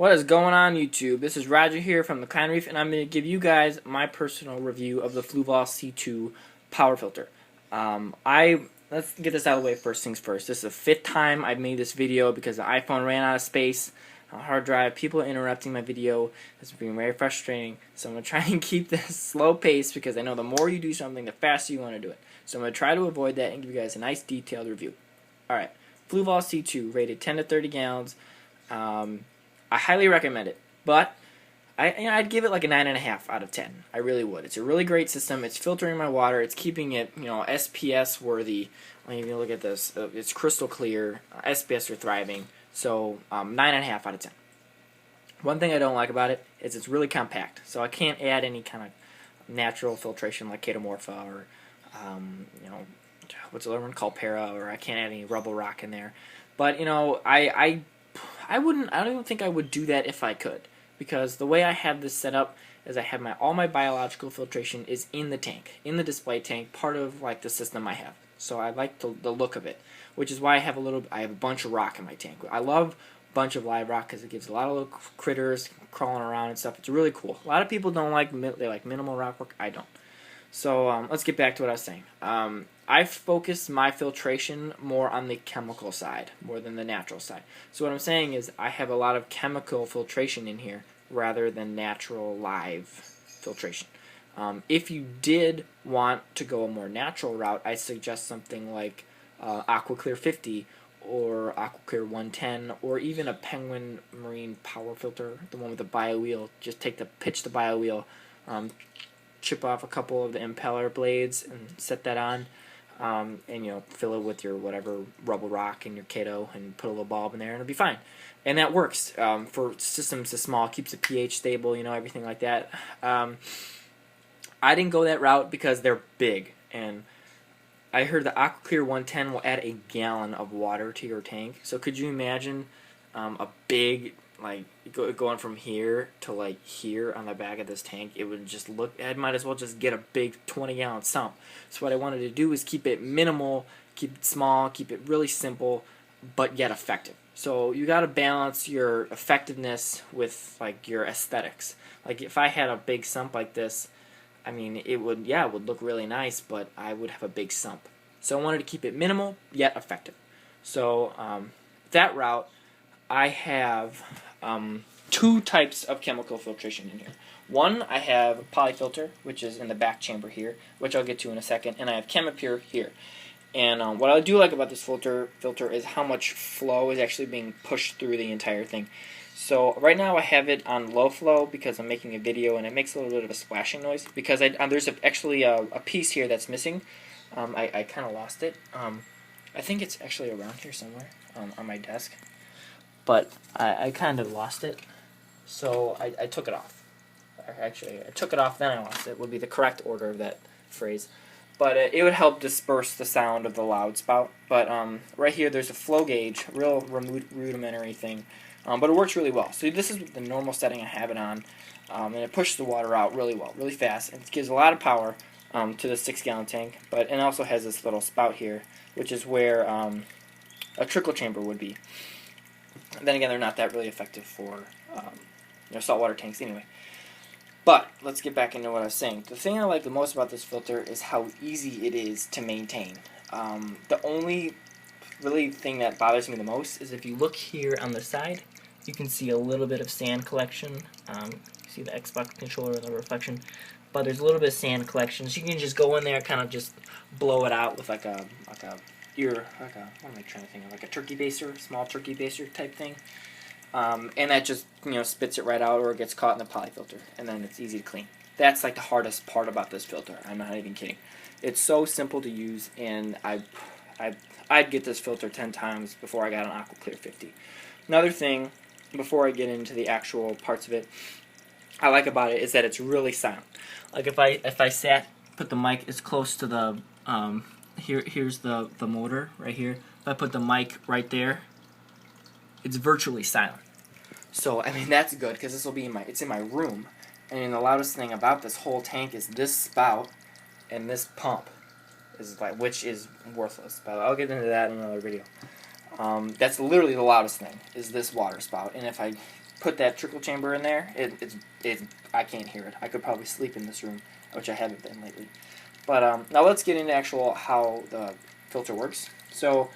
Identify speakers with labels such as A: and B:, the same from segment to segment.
A: What is going on YouTube? This is Roger here from the Clown Reef, and I'm going to give you guys my personal review of the Fluval C2 power filter. Let's get this out of the way first things first. This is the 5th time I've made this video because the iPhone ran out of space on hard drive. People are interrupting my video. It's being very frustrating. So I'm going to try and keep this slow pace because I know the more you do something, the faster you want to do it. So I'm going to try to avoid that and give you guys a nice detailed review. Alright, Fluval C2, rated 10 to 30 gallons. I highly recommend it, but I'd give it like a 9.5 out of 10. I really would. It's a really great system. It's filtering my water. It's keeping it, SPS worthy. When you look at this, it's crystal clear. SPS are thriving. So 9.5 out of 10. One thing I don't like about it is it's really compact. So I can't add any kind of natural filtration like Ketomorpha or what's the other one called Para, or I can't add any rubble rock in there. But I don't think I would do that if I could, because the way I have this set up is I have all my biological filtration is in the tank, in the display tank, part of like the system I have. So I like the look of it, which is why I have a bunch of rock in my tank. I love a bunch of live rock because it gives a lot of little critters crawling around and stuff. It's really cool. A lot of people don't like, they like minimal rock work. I don't. So let's get back to what I was saying. I focus my filtration more on the chemical side, more than the natural side. So what I'm saying is I have a lot of chemical filtration in here rather than natural live filtration. If you did want to go a more natural route, I suggest something like AquaClear 50 or AquaClear 110 or even a Penguin Marine Power Filter, the one with the bio wheel. Just pitch the bio wheel, chip off a couple of the impeller blades and set that on, and fill it with your whatever rubble rock and your Keto and put a little bulb in there and it'll be fine. And that works for systems this small, keeps the pH stable, everything like that. I didn't go that route because they're big, and I heard the AquaClear 110 will add a gallon of water to your tank. So could you imagine a big, going from here to like here on the back of this tank? It would just look, I might as well just get a big 20-gallon sump. So what I wanted to do is keep it minimal, keep it small, keep it really simple, but yet effective. So you got to balance your effectiveness with like your aesthetics. Like if I had a big sump like this, I mean, it would look really nice, but I would have a big sump. So I wanted to keep it minimal yet effective. So that route, I have 2 types of chemical filtration in here. One, I have polyfilter, which is in the back chamber here, which I'll get to in a second, and I have ChemiPure here. And what I do like about this filter is how much flow is actually being pushed through the entire thing. So right now I have it on low flow because I'm making a video and it makes a little bit of a splashing noise because there's actually a piece here that's missing. I kind of lost it. I think it's actually around here somewhere on my desk. But I kind of lost it, so I took it off. Actually, I took it off, then I lost it, would be the correct order of that phrase. But it would help disperse the sound of the loud spout. But right here, there's a flow gauge, a real rudimentary thing, but it works really well. So this is the normal setting I have it on, and it pushes the water out really well, really fast. And it gives a lot of power to the 6-gallon tank, but it also has this little spout here, which is where a trickle chamber would be. Then again, they're not that really effective for saltwater tanks anyway. But let's get back into what I was saying. The thing I like the most about this filter is how easy it is to maintain. The only really thing that bothers me the most is if you look here on the side, you can see a little bit of sand collection. You see the Xbox controller and the reflection, but there's a little bit of sand collection. So you can just go in there, kind of just blow it out with like a what am I trying to think of? Like a turkey baster, small turkey baster type thing. And that just, spits it right out or it gets caught in the polyfilter. And then it's easy to clean. That's like the hardest part about this filter. I'm not even kidding. It's so simple to use, and I'd get this filter 10 times before I got an AquaClear 50. Another thing, before I get into the actual parts of it, I like about it is that it's really silent. Like if I put the mic as close to the, here's the motor right here. If I put the mic right there, it's virtually silent. So I mean that's good because this will be it's in my room, and the loudest thing about this whole tank is this spout and this pump, which is worthless. But I'll get into that in another video. That's literally the loudest thing is this water spout, and if I put that trickle chamber in there, I can't hear it. I could probably sleep in this room, which I haven't been lately. But now let's get into actual how the filter works. So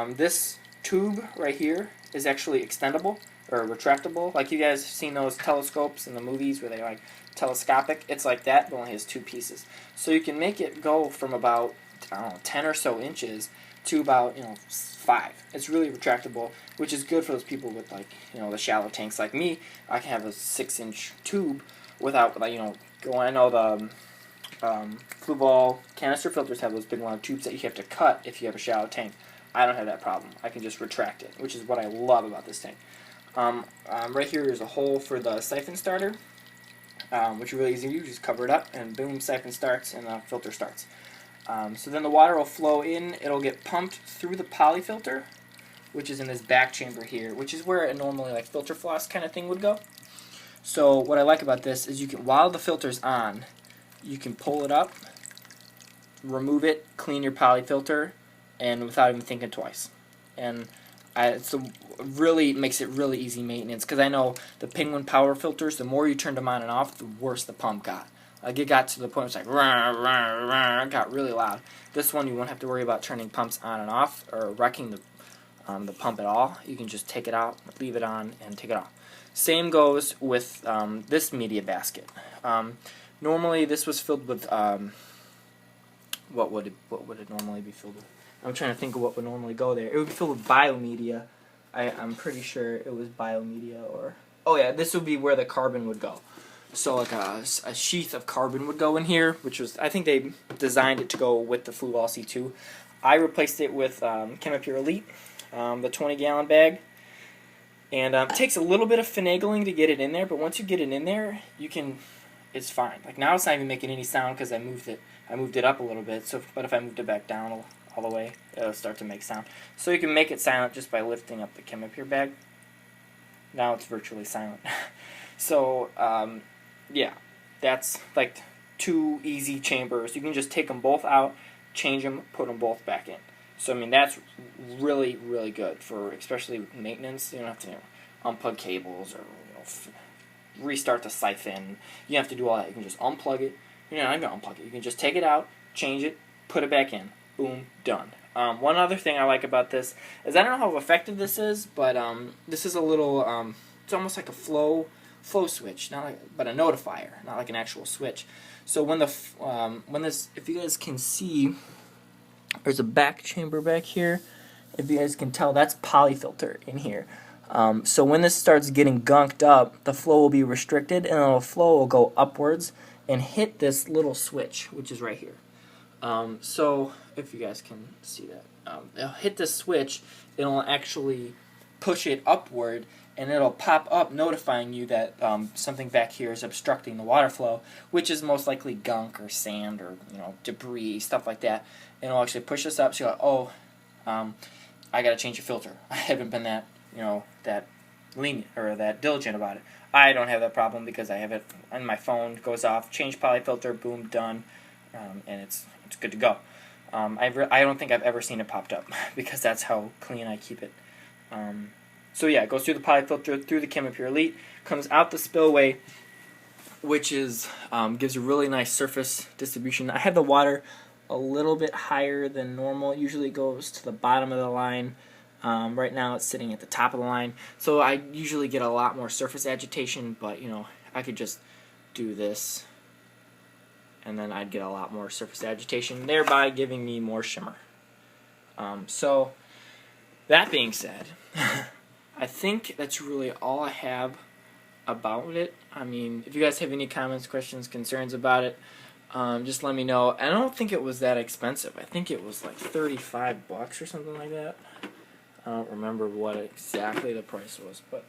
A: this tube right here is actually extendable or retractable. Like you guys have seen those telescopes in the movies where they're like telescopic. It's like that, but only has two pieces. So you can make it go from about, I don't know, 10 or so inches to about, 5. It's really retractable, which is good for those people with, like, the shallow tanks like me. I can have a 6-inch tube without, like, going. I know the Fluval canister filters have those big long tubes that you have to cut if you have a shallow tank. I don't have that problem. I can just retract it, which is what I love about this tank. Right here is a hole for the siphon starter, which is really easy to do. Just cover it up, and boom, siphon starts, and the filter starts. So then the water will flow in. It'll get pumped through the poly filter, which is in this back chamber here, which is where a normally like filter floss kind of thing would go. So what I like about this is you can, while the filter's on, you can pull it up, remove it, clean your poly filter, and without even thinking twice. And it really makes it really easy maintenance, because I know the Penguin power filters, the more you turned them on and off, the worse the pump got. Like it got to the point where it's like rah, rah, rah, it got really loud. This one you won't have to worry about turning pumps on and off or wrecking the pump at all. You can just take it out, leave it on, and take it off. Same goes with this media basket. Normally this was filled with what would it normally be filled with? I'm trying to think of what would normally go there. It would be filled with biomedia. I'm pretty sure it was biomedia, or oh yeah, this would be where the carbon would go. So like a sheath of carbon would go in here, which was, I think they designed it to go with the Fluval C2. I replaced it with ChemiPure Elite, the 20-gallon bag. And it takes a little bit of finagling to get it in there, but once you get it in there, it's fine. Like now it's not even making any sound because I moved it up a little bit. So, but if I moved it back down all the way, it'll start to make sound. So you can make it silent just by lifting up the ChemiPure bag. Now it's virtually silent. So, yeah, that's like 2 easy chambers. You can just take them both out, change them, put them both back in. So I mean that's really, really good for especially maintenance. You don't have to unplug cables or restart the siphon. You don't have to do all that. You can just unplug it. You're not going to unplug it. You can just take it out, change it, put it back in. Boom, done. One other thing I like about this is I don't know how effective this is, but this is a little. It's almost like a flow switch, but a notifier, not like an actual switch. So when this, if you guys can see, there's a back chamber back here. If you guys can tell, that's polyfilter in here. So when this starts getting gunked up, the flow will be restricted, and the flow will go upwards and hit this little switch, which is right here. So if you guys can see that, it'll hit the switch. It'll actually push it upward, and it'll pop up notifying you that something back here is obstructing the water flow, which is most likely gunk or sand or debris, stuff like that. And it'll actually push this up. So you're like, oh, I got to change your filter. I haven't been that that lenient or that diligent about it. I don't have that problem because I have it on my phone. Goes off, change polyfilter, boom, done, and it's good to go. I don't think I've ever seen it popped up because that's how clean I keep it. So yeah, it goes through the polyfilter, through the ChemiPure Elite, comes out the spillway, which is gives a really nice surface distribution. I have the water a little bit higher than normal. Usually it goes to the bottom of the line. Right now it's sitting at the top of the line. So I usually get a lot more surface agitation, but I could just do this, and then I'd get a lot more surface agitation, thereby giving me more shimmer. So that being said, I think that's really all I have about it. I mean, if you guys have any comments, questions, concerns about it, just let me know. I don't think it was that expensive. I think it was like $35 or something like that. I don't remember what exactly the price was, but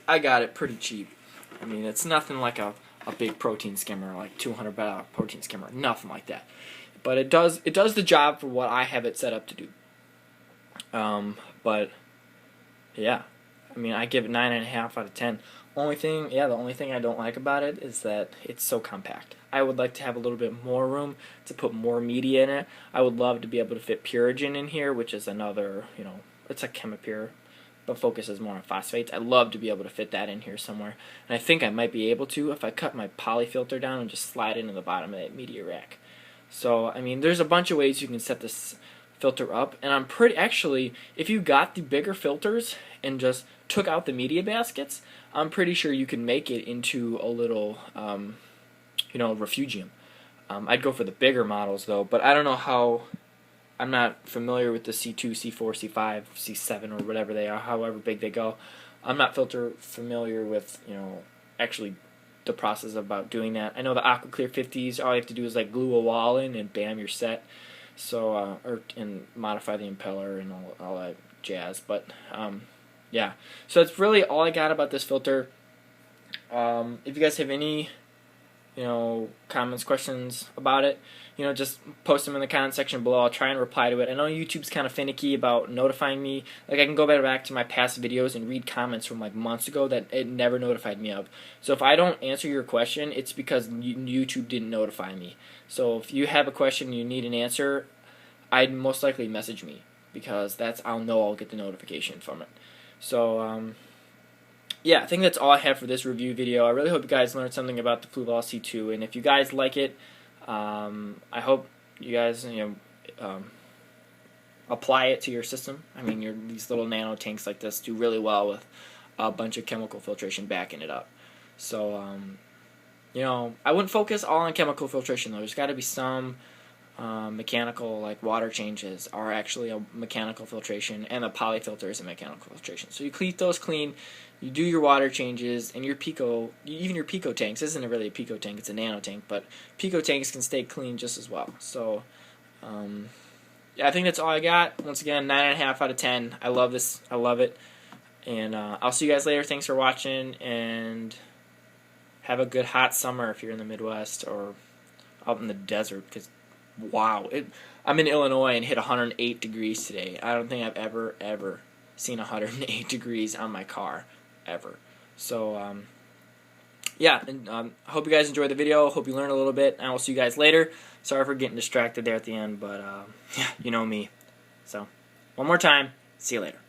A: I got it pretty cheap. I mean, it's nothing like a big protein skimmer, like $200 protein skimmer, nothing like that. But it does the job for what I have it set up to do. But yeah, I mean, I give it 9.5 out of 10. The only thing I don't like about it is that it's so compact. I would like to have a little bit more room to put more media in it. I would love to be able to fit Purigen in here, which is another, it's a ChemiPure, but focuses more on phosphates. I'd love to be able to fit that in here somewhere, and I think I might be able to if I cut my poly filter down and just slide it into the bottom of that media rack. So, I mean, there's a bunch of ways you can set this filter up, and I'm pretty, actually, if you got the bigger filters and just took out the media baskets, I'm pretty sure you can make it into a little, refugium. I'd go for the bigger models, though, but I don't know how. I'm not familiar with the C2, C4, C5, C7, or whatever they are, however big they go. I'm not familiar with, actually the process about doing that. I know the AquaClear 50s, all you have to do is like glue a wall in and bam, you're set. So, and modify the impeller and all that jazz. But, yeah. So that's really all I got about this filter. If you guys have any, comments, questions about it, just post them in the comment section below. I'll try and reply to it. I know YouTube's kind of finicky about notifying me. Like, I can go back to my past videos and read comments from like months ago that it never notified me of. So if I don't answer your question, it's because YouTube didn't notify me. So if you have a question, you need an answer, I'd most likely message me, because I'll know I'll get the notification from it. So, yeah, I think that's all I have for this review video. I really hope you guys learned something about the Fluval C2, and if you guys like it, I hope you guys, apply it to your system. I mean, these little nano tanks like this do really well with a bunch of chemical filtration backing it up. So, I wouldn't focus all on chemical filtration, though. There's got to be some mechanical, like water changes are actually a mechanical filtration, and the poly filter is a mechanical filtration. So you keep those clean, you do your water changes, and your pico, even your pico tanks, this isn't really a pico tank, it's a nano tank, but pico tanks can stay clean just as well. So, yeah, I think that's all I got. Once again, 9.5 out of 10. I love this. I love it. And I'll see you guys later. Thanks for watching, and have a good hot summer if you're in the Midwest or out in the desert, because wow, I'm in Illinois and hit 108 degrees today. I don't think I've ever seen 108 degrees on my car, ever. So, yeah, and I hope you guys enjoyed the video. Hope you learned a little bit, and I will see you guys later. Sorry for getting distracted there at the end, but, yeah, you know me. So, one more time, see you later.